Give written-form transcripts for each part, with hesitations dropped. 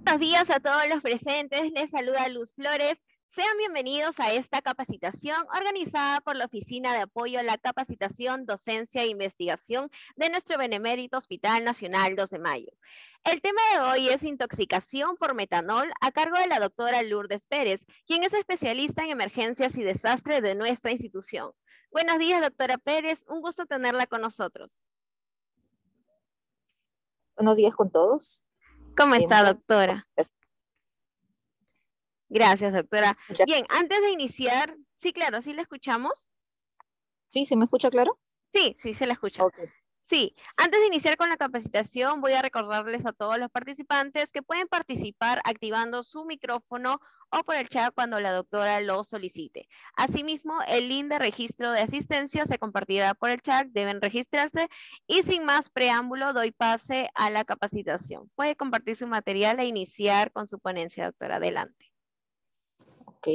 Buenos días a todos los presentes, les saluda Luz Flores. Sean bienvenidos a esta capacitación organizada por la Oficina de Apoyo a la Capacitación, Docencia e Investigación de nuestro Benemérito Hospital Nacional 2 de Mayo. El tema de hoy es intoxicación por metanol a cargo de la doctora Lourdes Pérez, quien es especialista en emergencias y desastres de nuestra institución. Buenos días, doctora Pérez, un gusto tenerla con nosotros. Buenos días con todos. ¿Cómo está, Muchas doctora? gracias. Gracias, doctora. Bien, antes de iniciar, sí, claro, ¿sí la escuchamos? ¿Sí? ¿Se me escucha claro? Sí, sí se la escucha. Okay. Sí, antes de iniciar con la capacitación, voy a recordarles a todos los participantes que pueden participar activando su micrófono o por el chat cuando la doctora lo solicite. Asimismo, el link de registro de asistencia se compartirá por el chat, deben registrarse y sin más preámbulo doy pase a la capacitación. Puede compartir su material e iniciar con su ponencia, doctora. Adelante. Ok.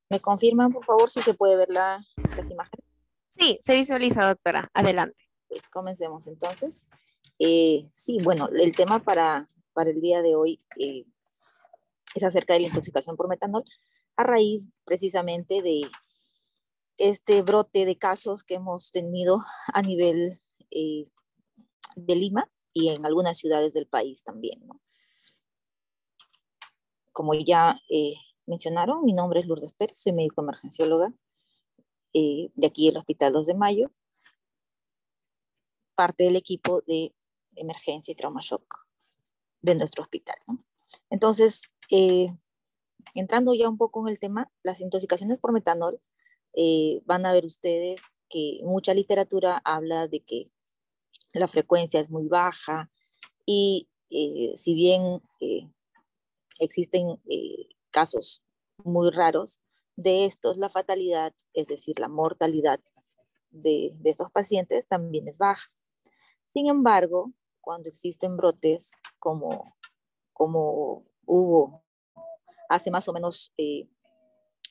¿Me confirman, por favor, si se puede ver las imágenes? Sí, se visualiza, doctora. Adelante. Comencemos entonces. Sí, bueno, el tema para el día de hoy es acerca de la intoxicación por metanol a raíz precisamente de este brote de casos que hemos tenido a nivel de Lima y en algunas ciudades del país también, ¿no? Como ya mencionaron, mi nombre es Lourdes Pérez, soy médico emergencióloga de aquí del Hospital 2 de Mayo, parte del equipo de emergencia y trauma shock de nuestro hospital, ¿no? Entonces, entrando ya un poco en el tema, las intoxicaciones por metanol, van a ver ustedes que mucha literatura habla de que la frecuencia es muy baja y si bien existen casos muy raros, de estos la fatalidad, es decir, la mortalidad de estos pacientes también es baja. Sin embargo, cuando existen brotes como hubo hace más o menos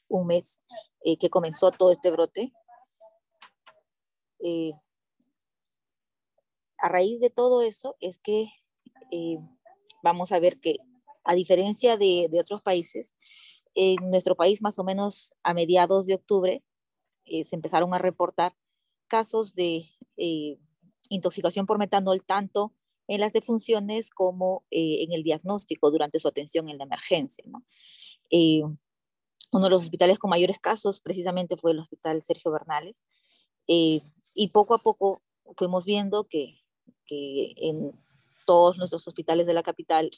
un mes que comenzó todo este brote, a raíz de todo eso es que vamos a ver que a diferencia de otros países, en nuestro país más o menos a mediados de octubre se empezaron a reportar casos de intoxicación por metanol tanto en las defunciones como en el diagnóstico durante su atención en la emergencia, ¿no? Uno de los hospitales con mayores casos precisamente fue el Hospital Sergio Bernales, y poco a poco fuimos viendo que en todos nuestros hospitales de la capital,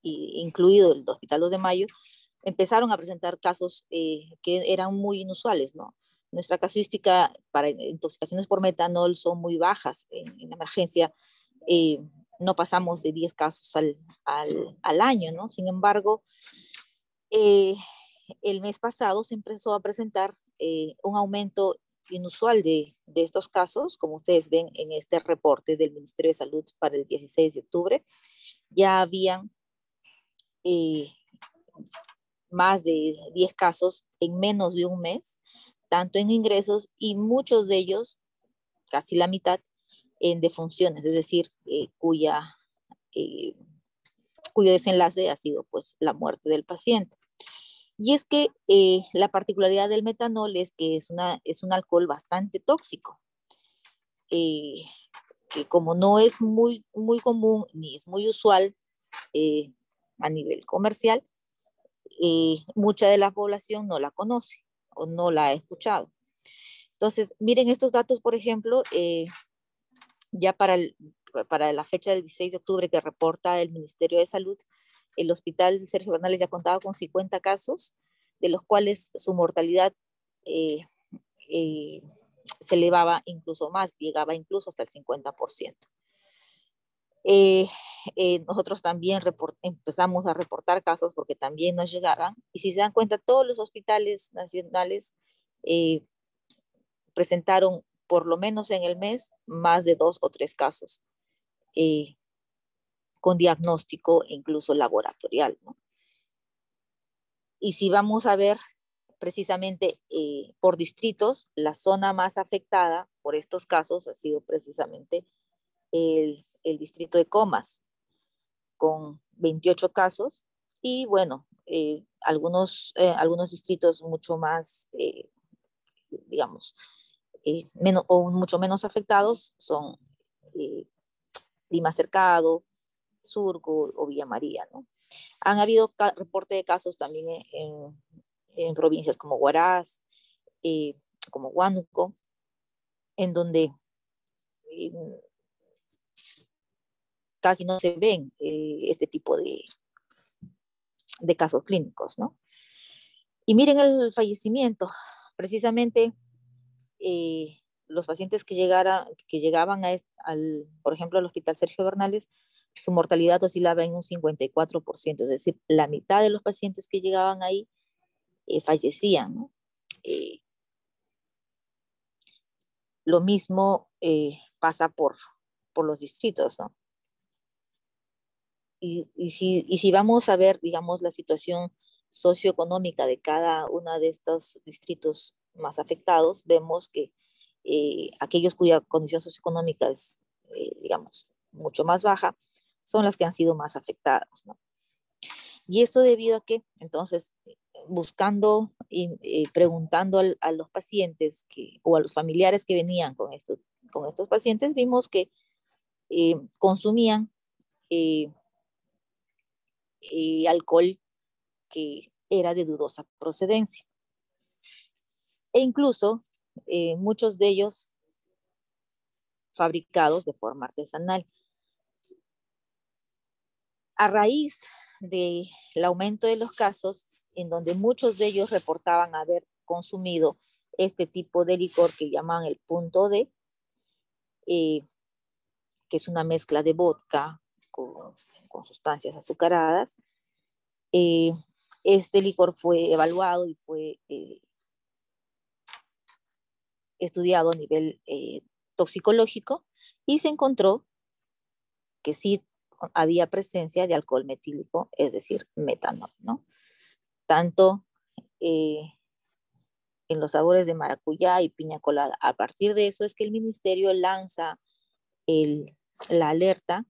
incluido el Hospital 2 de Mayo, empezaron a presentar casos que eran muy inusuales, ¿no? Nuestra casuística para intoxicaciones por metanol son muy bajas en emergencia, no pasamos de 10 casos al año, ¿no? Sin embargo, el mes pasado se empezó a presentar un aumento inusual de estos casos, como ustedes ven en este reporte del Ministerio de Salud para el 16 de octubre. Ya habían más de 10 casos en menos de un mes, tanto en ingresos y muchos de ellos, casi la mitad, en defunciones, es decir, cuyo desenlace ha sido pues la muerte del paciente. Y es que la particularidad del metanol es que es un alcohol bastante tóxico, que como no es muy, muy común ni es muy usual a nivel comercial, mucha de la población no la conoce o no la ha escuchado. Entonces, miren estos datos, por ejemplo, ya para la fecha del 16 de octubre que reporta el Ministerio de Salud, el Hospital Sergio Bernales ya contaba con 50 casos, de los cuales su mortalidad se elevaba incluso más, llegaba incluso hasta el 50%. Nosotros también empezamos a reportar casos porque también nos llegaban, y si se dan cuenta, todos los hospitales nacionales presentaron por lo menos en el mes más de 2 o 3 casos con diagnóstico e incluso laboratorial, ¿no? Y si vamos a ver precisamente por distritos, la zona más afectada por estos casos ha sido precisamente el distrito de Comas, con 28 casos, y bueno, algunos distritos mucho más, digamos, mucho menos afectados son Lima Cercado, Surco o Villa María, ¿no? Han habido reporte de casos también en provincias como Huaraz, como Huánuco, en donde eh, casi no se ven este tipo de casos clínicos, ¿no? Y miren el fallecimiento, precisamente los pacientes que llegaban por ejemplo, al Hospital Sergio Bernales, su mortalidad oscilaba en un 54%, es decir, la mitad de los pacientes que llegaban ahí fallecían, ¿no? Lo mismo pasa por los distritos, ¿no? Y si vamos a ver, digamos, la situación socioeconómica de cada uno de estos distritos más afectados, vemos que aquellos cuya condición socioeconómica es, digamos, mucho más baja, son las que han sido más afectadas, ¿no? Y esto debido a que, entonces, buscando y preguntando a los pacientes o a los familiares que venían con estos pacientes, vimos que consumían eh, alcohol que era de dudosa procedencia. E incluso muchos de ellos fabricados de forma artesanal. A raíz del aumento de los casos, en donde muchos de ellos reportaban haber consumido este tipo de licor que llaman el punto D, que es una mezcla de vodka con sustancias azucaradas, este licor fue evaluado y fue estudiado a nivel toxicológico, y se encontró que sí había presencia de alcohol metílico, es decir, metanol, ¿no? Tanto en los sabores de maracuyá y piña colada. A partir de eso es que el ministerio lanza la alerta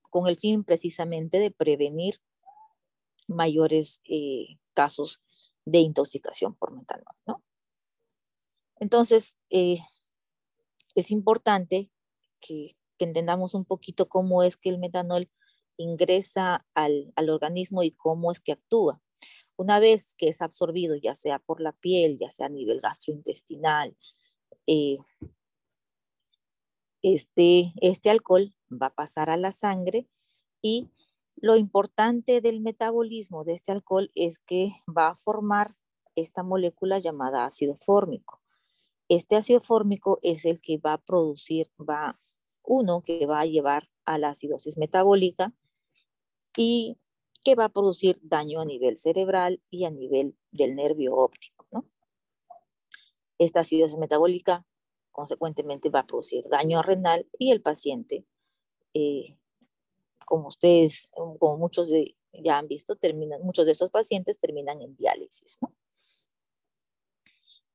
con el fin precisamente de prevenir mayores casos de intoxicación por metanol, ¿no? Entonces, es importante que entendamos un poquito cómo es que el metanol ingresa al organismo y cómo es que actúa. Una vez que es absorbido, ya sea por la piel, ya sea a nivel gastrointestinal, eh, este alcohol va a pasar a la sangre, y lo importante del metabolismo de este alcohol es que va a formar esta molécula llamada ácido fórmico. Este ácido fórmico es el que va a producir, que va a llevar a la acidosis metabólica y que va a producir daño a nivel cerebral y a nivel del nervio óptico, ¿no? Esta acidosis metabólica consecuentemente va a producir daño renal, y el paciente, eh, como muchos ya han visto, muchos de estos pacientes terminan en diálisis, ¿no?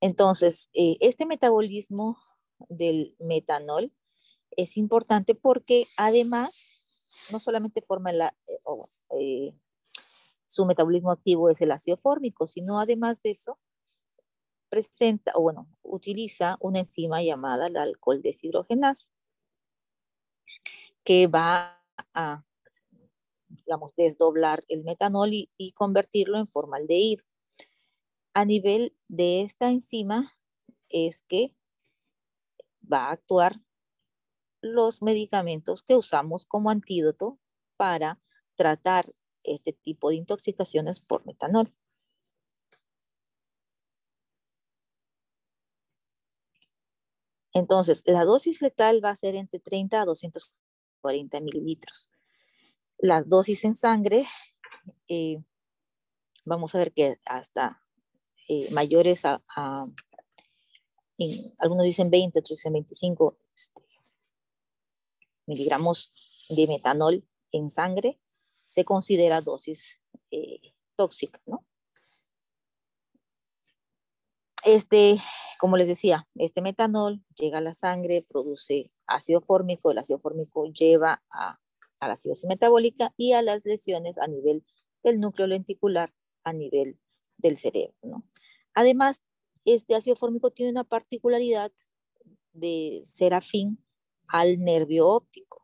Entonces, este metabolismo del metanol es importante porque además no solamente forma su metabolismo activo es el ácido fórmico, sino además de eso utiliza una enzima llamada la alcohol deshidrogenasa, que va a, digamos, desdoblar el metanol y convertirlo en formaldehído. A nivel de esta enzima es que va a actuar los medicamentos que usamos como antídoto para tratar este tipo de intoxicaciones por metanol. Entonces, la dosis letal va a ser entre 30 a 240 mililitros. Las dosis en sangre, vamos a ver que hasta mayores algunos dicen 20, otros dicen 25 miligramos de metanol en sangre, se considera dosis tóxica, ¿no? Como les decía, este metanol llega a la sangre, produce ácido fórmico, el ácido fórmico lleva a la acidosis metabólica y a las lesiones a nivel del núcleo lenticular, a nivel del cerebro, ¿no? Además, este ácido fórmico tiene una particularidad de ser afín al nervio óptico.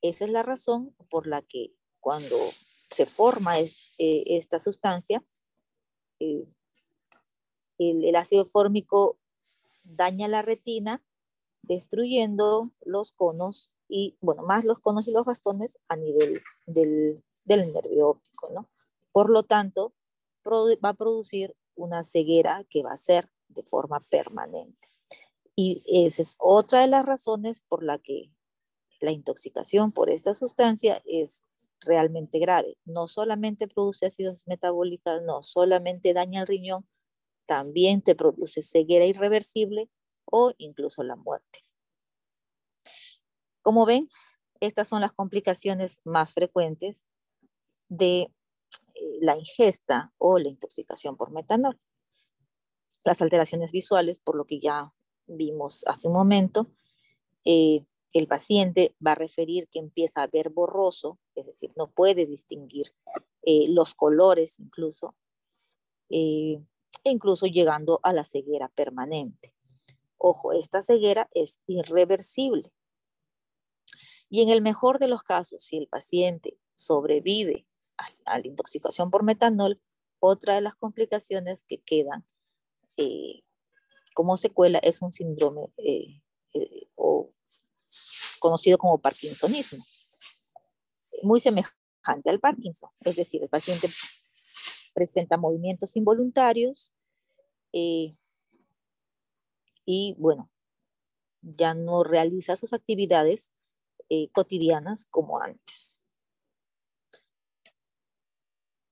Esa es la razón por la que cuando se forma esta sustancia, eh, el ácido fórmico daña la retina, destruyendo los conos y, bueno, más los conos y los bastones a nivel del nervio óptico, ¿no? Por lo tanto, va a producir una ceguera que va a ser de forma permanente. Y esa es otra de las razones por la que la intoxicación por esta sustancia es realmente grave. No solamente produce ácidos metabólicos, no solamente daña el riñón, también te produce ceguera irreversible o incluso la muerte. Como ven, estas son las complicaciones más frecuentes de la ingesta o la intoxicación por metanol. Las alteraciones visuales, por lo que ya vimos hace un momento, el paciente va a referir que empieza a ver borroso, es decir, no puede distinguir los colores incluso, e incluso llegando a la ceguera permanente. Ojo, esta ceguera es irreversible. Y en el mejor de los casos, si el paciente sobrevive a la intoxicación por metanol, otra de las complicaciones que quedan como secuela es un síndrome o conocido como parkinsonismo, muy semejante al Parkinson. Es decir, el paciente presenta movimientos involuntarios y, bueno, ya no realiza sus actividades cotidianas como antes.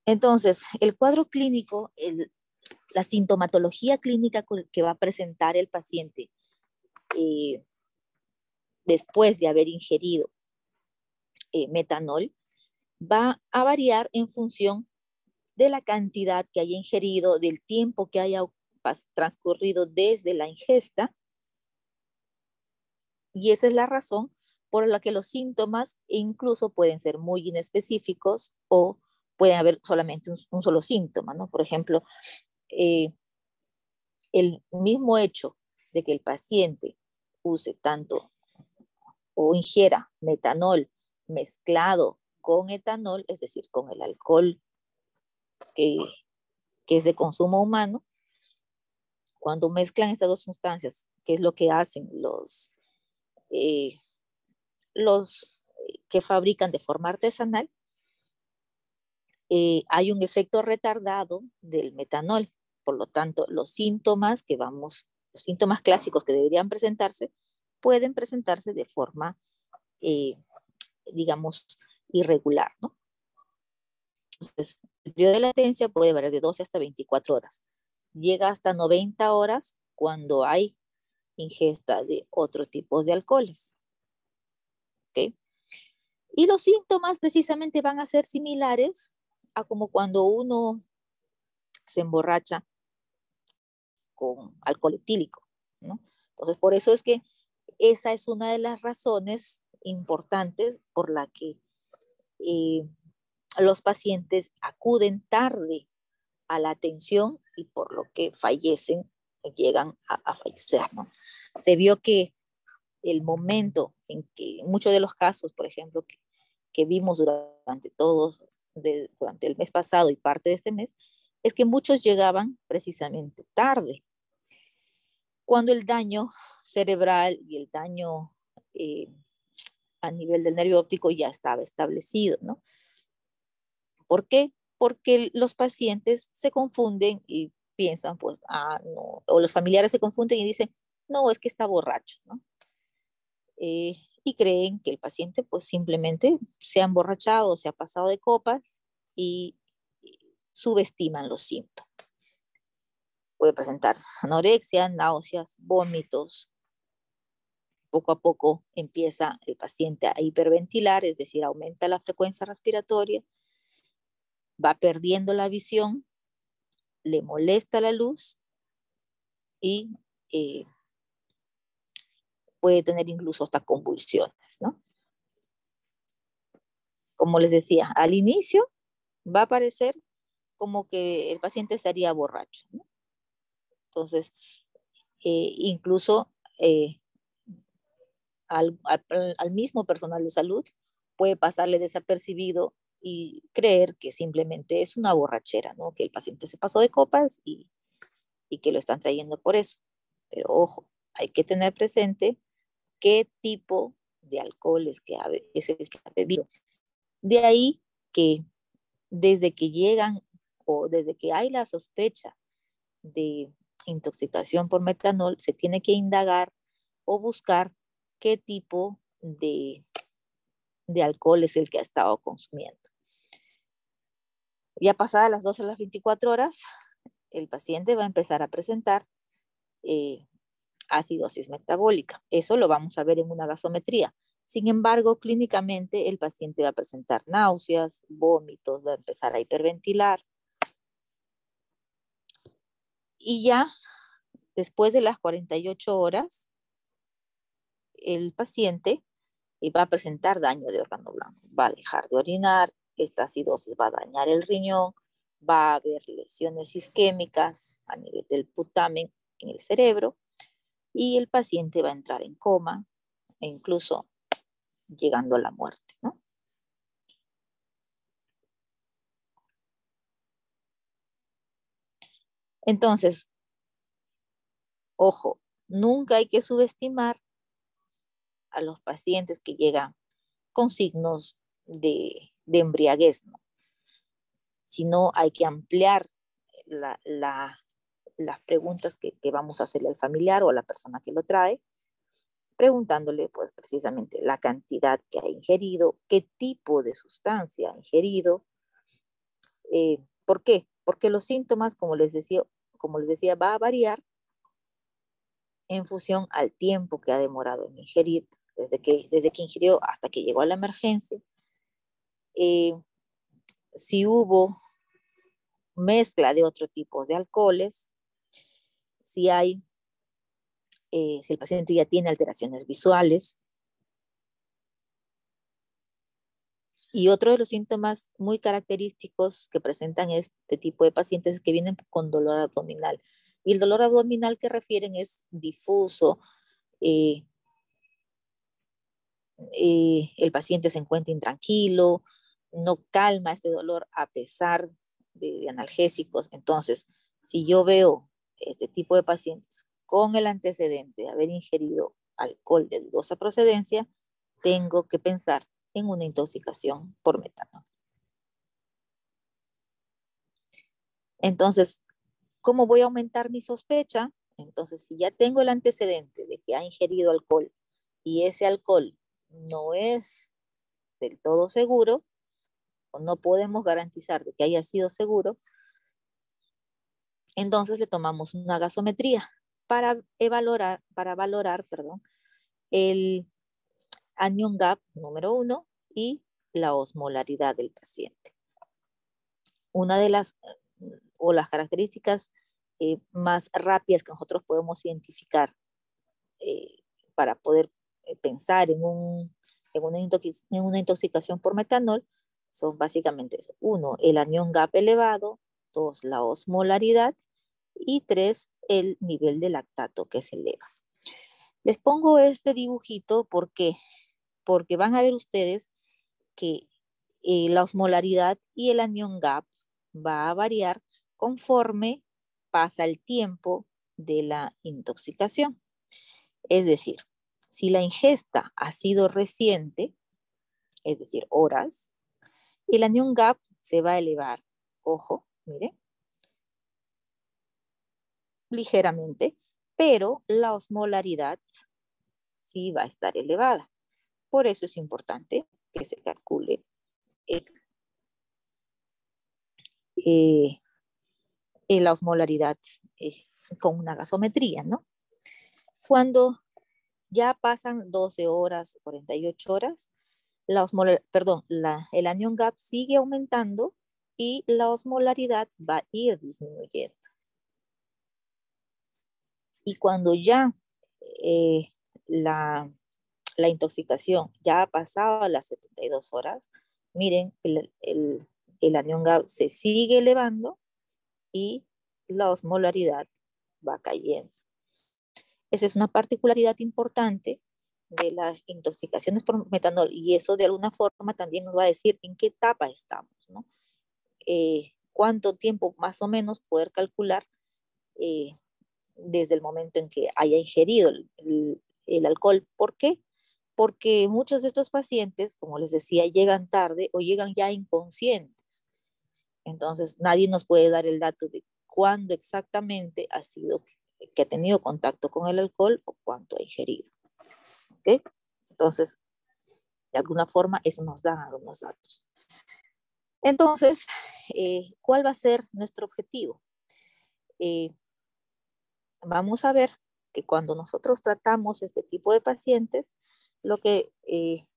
Entonces, el cuadro clínico, la sintomatología clínica que va a presentar el paciente después de haber ingerido metanol va a variar en función de la cantidad que haya ingerido, del tiempo que haya transcurrido desde la ingesta, y esa es la razón por la que los síntomas incluso pueden ser muy inespecíficos o pueden haber solamente un solo síntoma, ¿no? Por ejemplo, el mismo hecho de que el paciente use tanto o ingiera metanol mezclado con etanol, es decir, con el alcohol que es de consumo humano, cuando mezclan estas dos sustancias, que es lo que hacen los que fabrican de forma artesanal, hay un efecto retardado del metanol. Por lo tanto, los síntomas clásicos que deberían presentarse, pueden presentarse de forma, digamos, irregular, ¿no? Entonces, el periodo de latencia puede variar de 12 hasta 24 horas. Llega hasta 90 horas cuando hay ingesta de otros tipos de alcoholes. ¿Okay? Y los síntomas precisamente van a ser similares a como cuando uno se emborracha con alcohol etílico, ¿no? Entonces, por eso es que esa es una de las razones importantes por la que los pacientes acuden tarde a la atención y por lo que fallecen, llegan a fallecer, ¿no? Se vio que el momento en que, en muchos de los casos, por ejemplo, que vimos durante el mes pasado y parte de este mes, es que muchos llegaban precisamente tarde, cuando el daño cerebral y el daño a nivel del nervio óptico ya estaba establecido, ¿no? ¿Por qué? Porque los pacientes se confunden y piensan, pues, no, o los familiares se confunden y dicen, no, es que está borracho, ¿no? Y creen que el paciente, pues, simplemente se ha emborrachado, se ha pasado de copas y subestiman los síntomas. Puede presentar anorexia, náuseas, vómitos. Poco a poco empieza el paciente a hiperventilar, es decir, aumenta la frecuencia respiratoria va perdiendo la visión, le molesta la luz y puede tener incluso hasta convulsiones, ¿no? Como les decía, al inicio va a parecer como que el paciente estaría borracho, ¿no? Entonces, incluso al mismo personal de salud puede pasarle desapercibido y creer que simplemente es una borrachera, ¿no? Que el paciente se pasó de copas y que lo están trayendo por eso. Pero ojo, hay que tener presente qué tipo de alcohol es el que ha bebido. De ahí que desde que llegan o desde que hay la sospecha de intoxicación por metanol, se tiene que indagar o buscar qué tipo de alcohol es el que ha estado consumiendo. Ya pasadas las 12 a las 24 horas, el paciente va a empezar a presentar acidosis metabólica. Eso lo vamos a ver en una gasometría. Sin embargo, clínicamente el paciente va a presentar náuseas, vómitos, va a empezar a hiperventilar. Y ya después de las 48 horas, el paciente va a presentar daño de órgano blanco. Va a dejar de orinar, esta acidosis va a dañar el riñón, va a haber lesiones isquémicas a nivel del putamen en el cerebro y el paciente va a entrar en coma e incluso llegando a la muerte, ¿no? Entonces, ojo, nunca hay que subestimar a los pacientes que llegan con signos de embriaguez, ¿no? Sino hay que ampliar las preguntas que vamos a hacerle al familiar o a la persona que lo trae, preguntándole pues precisamente la cantidad que ha ingerido, qué tipo de sustancia ha ingerido, ¿por qué? Porque los síntomas, como les decía, va a variar en función al tiempo que ha demorado en ingerir, desde que ingirió hasta que llegó a la emergencia. Si hubo mezcla de otro tipo de alcoholes, si el paciente ya tiene alteraciones visuales. Y otro de los síntomas muy característicos que presentan este tipo de pacientes es que vienen con dolor abdominal. Y el dolor abdominal que refieren es difuso, eh, el paciente se encuentra intranquilo, no calma este dolor a pesar de analgésicos. Entonces, si yo veo este tipo de pacientes con el antecedente de haber ingerido alcohol de dudosa procedencia, tengo que pensar en una intoxicación por metanol. Entonces, ¿cómo voy a aumentar mi sospecha? Entonces, si ya tengo el antecedente de que ha ingerido alcohol y ese alcohol no es del todo seguro, o no podemos garantizar de que haya sido seguro, entonces le tomamos una gasometría para valorar, el anion gap número 1 y la osmolaridad del paciente. Una de las características más rápidas que nosotros podemos identificar para poder pensar en una intoxicación por metanol son básicamente eso. 1, el anion gap elevado. 2, la osmolaridad. Y 3, el nivel de lactato que se eleva. Les pongo este dibujito porque van a ver ustedes que la osmolaridad y el anion gap va a variar conforme pasa el tiempo de la intoxicación. Es decir, si la ingesta ha sido reciente, es decir, horas, el anion gap se va a elevar, ojo, mire, ligeramente, pero la osmolaridad sí va a estar elevada. Por eso es importante que se calcule la osmolaridad con una gasometría, ¿no? Cuando ya pasan 12 horas, 48 horas, el anion gap sigue aumentando y la osmolaridad va a ir disminuyendo. Y cuando ya la intoxicación ya ha pasado las 72 horas, miren, el anión GAP se sigue elevando y la osmolaridad va cayendo. Esa es una particularidad importante de las intoxicaciones por metanol, y eso de alguna forma también nos va a decir en qué etapa estamos, ¿no? Cuánto tiempo más o menos poder calcular desde el momento en que haya ingerido el alcohol. ¿Por qué? Porque muchos de estos pacientes, como les decía, llegan tarde o llegan ya inconscientes. Entonces, nadie nos puede dar el dato de cuándo exactamente ha sido que ha tenido contacto con el alcohol o cuánto ha ingerido. ¿Ok? Entonces, de alguna forma, eso nos da algunos datos. Entonces, ¿cuál va a ser nuestro objetivo? Vamos a ver que cuando nosotros tratamos este tipo de pacientes, lo que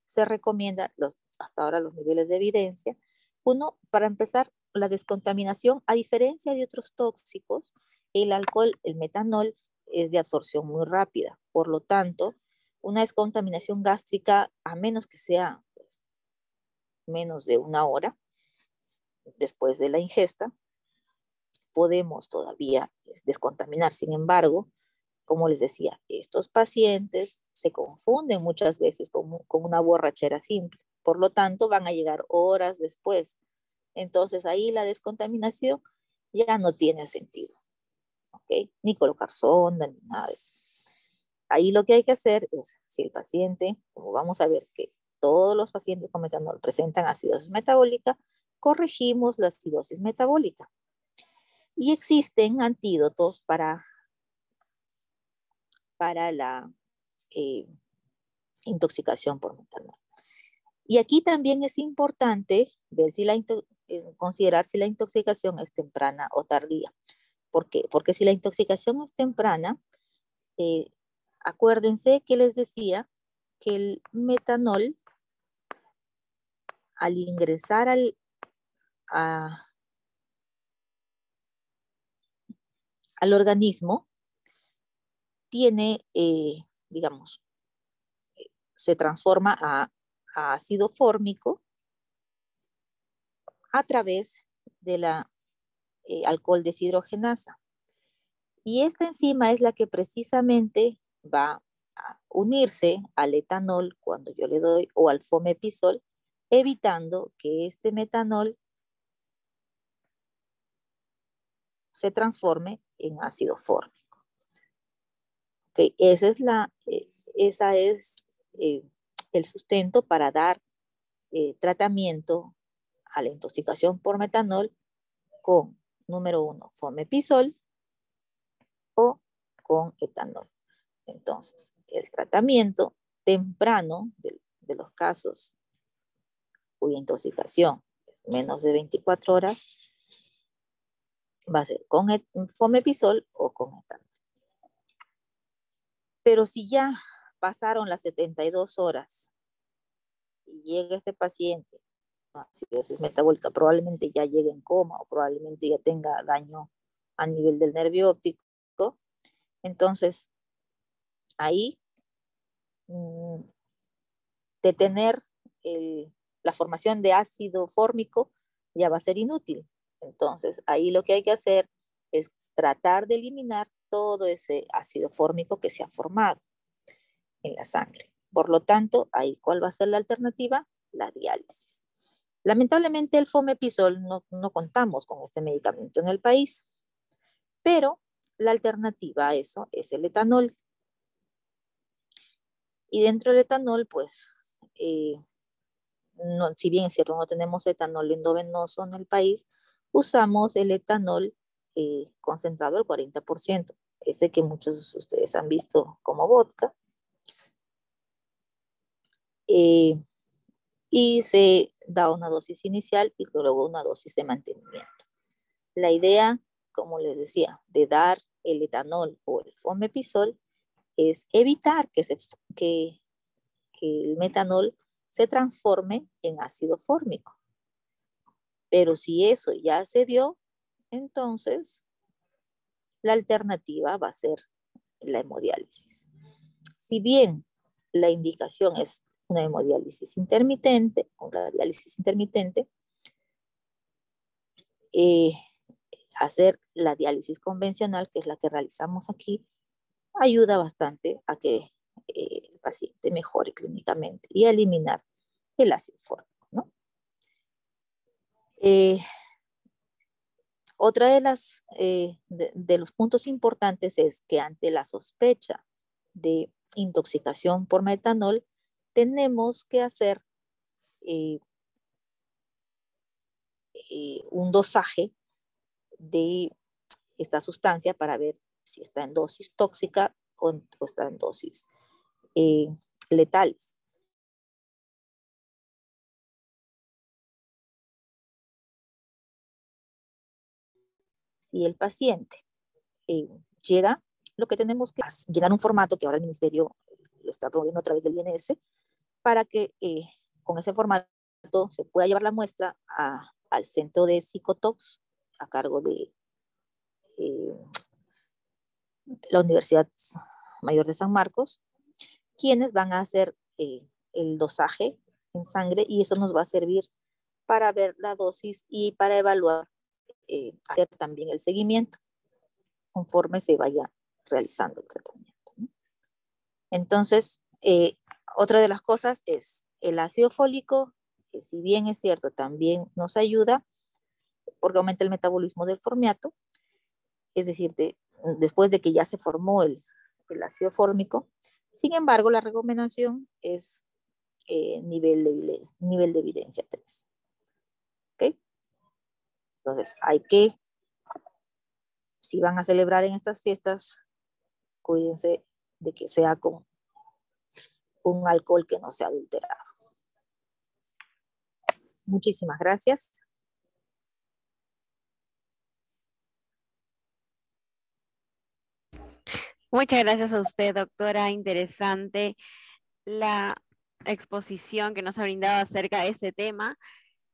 se recomienda, hasta ahora los niveles de evidencia, uno, para empezar, la descontaminación, a diferencia de otros tóxicos, el alcohol, el metanol, es de absorción muy rápida. Por lo tanto, una descontaminación gástrica, a menos que sea menos de una hora después de la ingesta, podemos todavía descontaminar. Sin embargo, como les decía, estos pacientes se confunden muchas veces con una borrachera simple. Por lo tanto, van a llegar horas después. Entonces, ahí la descontaminación ya no tiene sentido. ¿Ok? Ni colocar sonda, ni nada de eso. Ahí lo que hay que hacer es, si el paciente, como vamos a ver que todos los pacientes con metanol presentan acidosis metabólica, corregimos la acidosis metabólica. Y existen antídotos para la intoxicación por metanol. Y aquí también es importante ver si considerar si la intoxicación es temprana o tardía. ¿Por qué? Porque si la intoxicación es temprana, acuérdense que les decía que el metanol, al ingresar al organismo, tiene, digamos, se transforma a ácido fórmico a través de la alcohol deshidrogenasa. Y esta enzima es la que precisamente va a unirse al etanol cuando yo le doy, o al fomepisol, evitando que este metanol se transforme en ácido fórmico. Okay, esa es el sustento para dar tratamiento a la intoxicación por metanol con, número 1, fomepisol o con etanol. Entonces, el tratamiento temprano de los casos cuya intoxicación es menos de 24 horas va a ser con fomepisol o con etanol. Pero si ya pasaron las 72 horas y llega este paciente con acidosis metabólica, probablemente ya llegue en coma o probablemente ya tenga daño a nivel del nervio óptico, entonces ahí detener la formación de ácido fórmico ya va a ser inútil. Entonces, ahí lo que hay que hacer es tratar de eliminar todo ese ácido fórmico que se ha formado en la sangre. Por lo tanto, ahí, ¿cuál va a ser la alternativa? La diálisis. Lamentablemente, el fomepisol no contamos con este medicamento en el país, pero la alternativa a eso es el etanol. Y dentro del etanol, pues, no, si bien es cierto, no tenemos etanol endovenoso en el país, usamos el etanol concentrado al 40%, ese que muchos de ustedes han visto como vodka, y se da una dosis inicial y luego una dosis de mantenimiento. La idea, como les decía, de dar el etanol o el fomepisol es evitar que el metanol se transforme en ácido fórmico. Pero si eso ya se dio, entonces la alternativa va a ser la hemodiálisis. Si bien la indicación es una hemodiálisis intermitente o la diálisis intermitente, eh, hacer la diálisis convencional, que es la que realizamos aquí, ayuda bastante a que el paciente mejore clínicamente y a eliminar el ácido fórmico, ¿no? Otra de los puntos importantes es que ante la sospecha de intoxicación por metanol, tenemos que hacer eh, un dosaje de esta sustancia para ver si está en dosis tóxica o está en dosis eh, letales. Si el paciente llega, lo que tenemos que hacer es llenar un formato que ahora el ministerio lo está promoviendo a través del INS para que con ese formato se pueda llevar la muestra al centro de psicotox a cargo de la Universidad Mayor de San Marcos, quienes van a hacer el dosaje en sangre y eso nos va a servir para ver la dosis y para evaluar, hacer también el seguimiento conforme se vaya realizando el tratamiento, ¿no? Entonces, otra de las cosas es el ácido fólico, que si bien es cierto, también nos ayuda porque aumenta el metabolismo del formiato, es decir, después de que ya se formó el ácido fórmico. Sin embargo, la recomendación es nivel de evidencia 3. ¿Ok? Entonces, si van a celebrar en estas fiestas, cuídense de que sea con un alcohol que no sea adulterado. Muchísimas gracias. Muchas gracias a usted, doctora. Interesante la exposición que nos ha brindado acerca de este tema.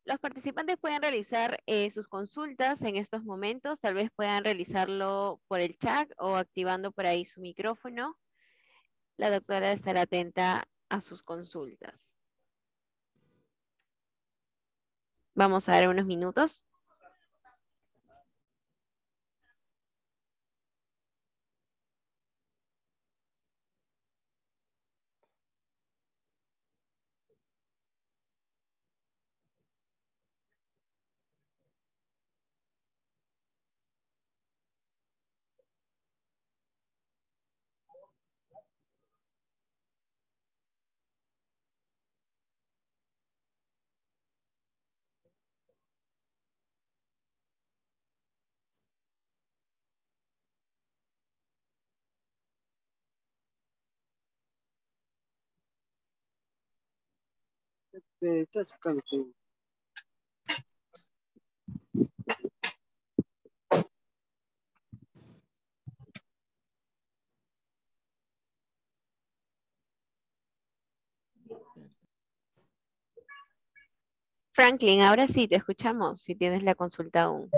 Los participantes pueden realizar sus consultas en estos momentos. Tal vez puedan realizarlo por el chat o activando por ahí su micrófono. La doctora estará atenta a sus consultas. Vamos a dar unos minutos. Está sacando todo. Franklin, ahora sí te escuchamos, si tienes la consulta aún.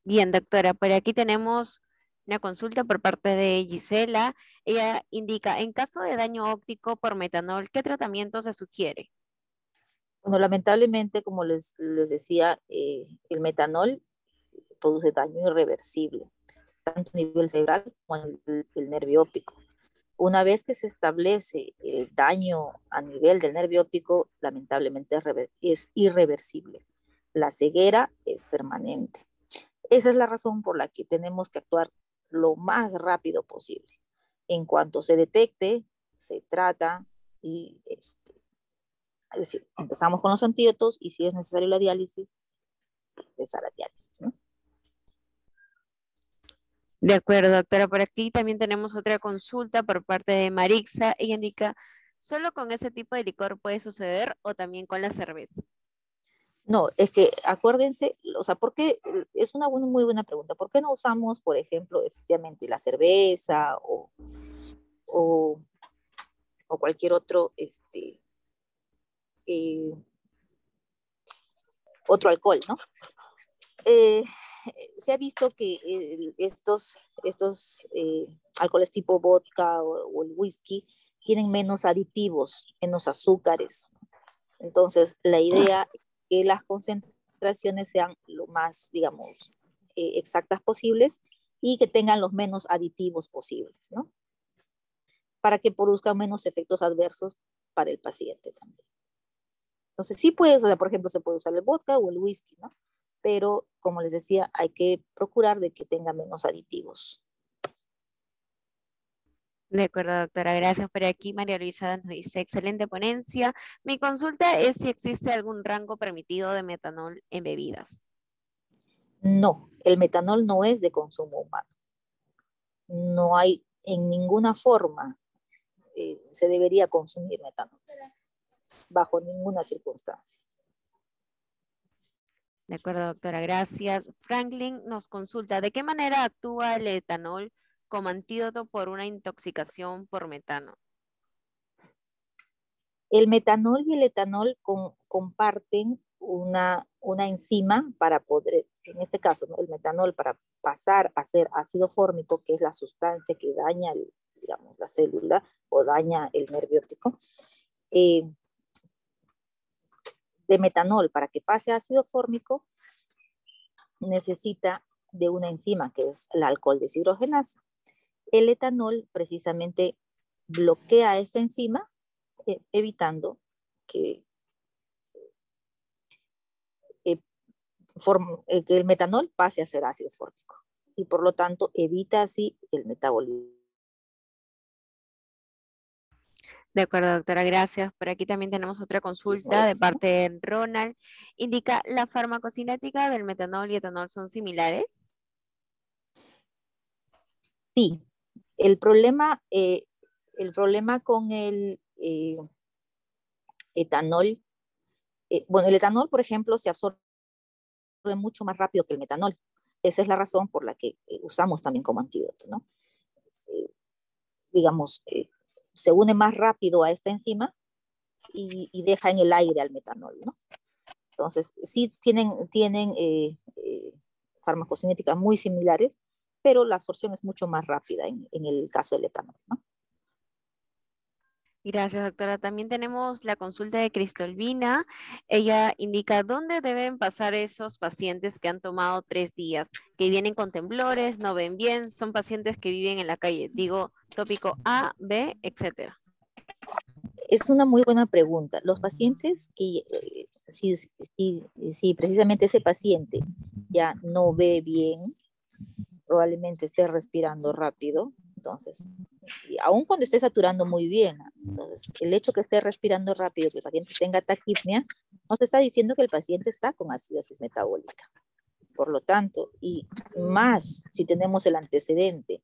Bien, doctora, por aquí tenemos una consulta por parte de Gisela. Ella indica, en caso de daño óptico por metanol, ¿qué tratamiento se sugiere? Bueno, lamentablemente, como les decía, el metanol produce daño irreversible, tanto a nivel cerebral como a nivel del nervio óptico. Una vez que se establece el daño a nivel del nervio óptico, lamentablemente es irreversible. La ceguera es permanente. Esa es la razón por la que tenemos que actuar lo más rápido posible. En cuanto se detecte, se trata y es decir, empezamos con los antídotos y si es necesario la diálisis, empezar la diálisis, ¿no? De acuerdo, doctora. Por aquí también tenemos otra consulta por parte de Marixa. Ella indica, ¿Solo con ese tipo de licor puede suceder o también con la cerveza? No, es que acuérdense, o sea, porque es una muy buena pregunta. ¿Por qué no usamos, por ejemplo, efectivamente la cerveza o, o cualquier otro, eh, otro alcohol, ¿no? Se ha visto que estos alcoholes tipo vodka o el whisky tienen menos aditivos, menos azúcares. Entonces, la idea es que las concentraciones sean lo más, digamos, exactas posibles y que tengan los menos aditivos posibles, ¿no? Para que produzcan menos efectos adversos para el paciente también. Entonces, sí puedes, o sea, por ejemplo, se puede usar el vodka o el whisky, ¿no? Pero, como les decía, hay que procurar de que tenga menos aditivos. De acuerdo, doctora. Gracias por aquí. María Luisa nos dice, excelente ponencia. Mi consulta es si existe algún rango permitido de metanol en bebidas. No, el metanol no es de consumo humano. No hay en ninguna forma se debería consumir metanol, bajo ninguna circunstancia. De acuerdo, doctora. Gracias. Franklin nos consulta, ¿de qué manera actúa el etanol como antídoto por una intoxicación por metano? El metanol y el etanol comparten una enzima para poder, en este caso, ¿no? El metanol para pasar a ser ácido fórmico, que es la sustancia que daña, digamos, la célula o daña el nervio óptico, de metanol para que pase a ácido fórmico necesita de una enzima que es la alcohol deshidrogenasa. El etanol precisamente bloquea esta enzima, evitando que el metanol pase a ser ácido fórmico y por lo tanto evita así el metabolismo. De acuerdo, doctora, gracias. Por aquí también tenemos otra consulta de parte de Ronald. Indica, ¿la farmacocinética del metanol y etanol son similares? Sí, el problema con el etanol, bueno, el etanol, por ejemplo, se absorbe mucho más rápido que el metanol. Esa es la razón por la que usamos también como antídoto, ¿no? Digamos, se une más rápido a esta enzima y deja en el aire al metanol, ¿no? Entonces, sí tienen farmacocinéticas muy similares, pero la absorción es mucho más rápida en el caso del etanol, ¿no? Gracias, doctora. También tenemos la consulta de Cristolvina. Ella indica dónde deben pasar esos pacientes que han tomado 3 días, que vienen con temblores, no ven bien, son pacientes que viven en la calle. Digo, tópico A, B, etcétera. Es una muy buena pregunta. Los pacientes que, si precisamente ese paciente ya no ve bien, probablemente esté respirando rápido, entonces, y aun cuando esté saturando muy bien, entonces, el hecho que esté respirando rápido, que el paciente tenga taquipnea, nos está diciendo que el paciente está con acidosis metabólica. Por lo tanto, y más si tenemos el antecedente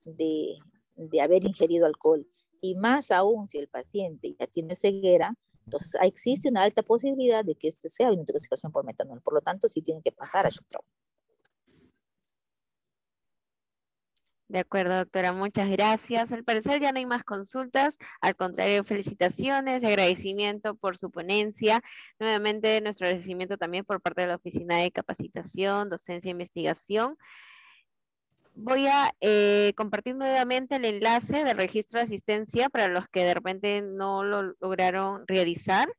de haber ingerido alcohol, y más aún si el paciente ya tiene ceguera, entonces existe una alta posibilidad de que este sea una intoxicación por metanol. Por lo tanto, sí tiene que pasar a shock trauma. De acuerdo, doctora, muchas gracias. Al parecer ya no hay más consultas. Al contrario, felicitaciones y agradecimiento por su ponencia. Nuevamente, nuestro agradecimiento también por parte de la Oficina de Capacitación, Docencia e Investigación. Voy a compartir nuevamente el enlace del registro de asistencia para los que de repente no lo lograron realizar.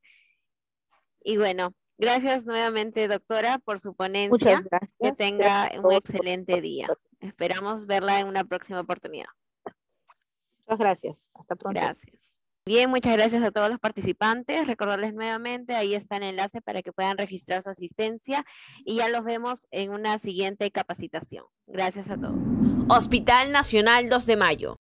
Y bueno, gracias nuevamente, doctora, por su ponencia. Muchas gracias. Que tenga gracias un excelente día. Esperamos verla en una próxima oportunidad. Muchas gracias. Hasta pronto. Gracias. Bien, muchas gracias a todos los participantes. Recordarles nuevamente, ahí está el enlace para que puedan registrar su asistencia y ya los vemos en una siguiente capacitación. Gracias a todos. Hospital Nacional 2 de Mayo.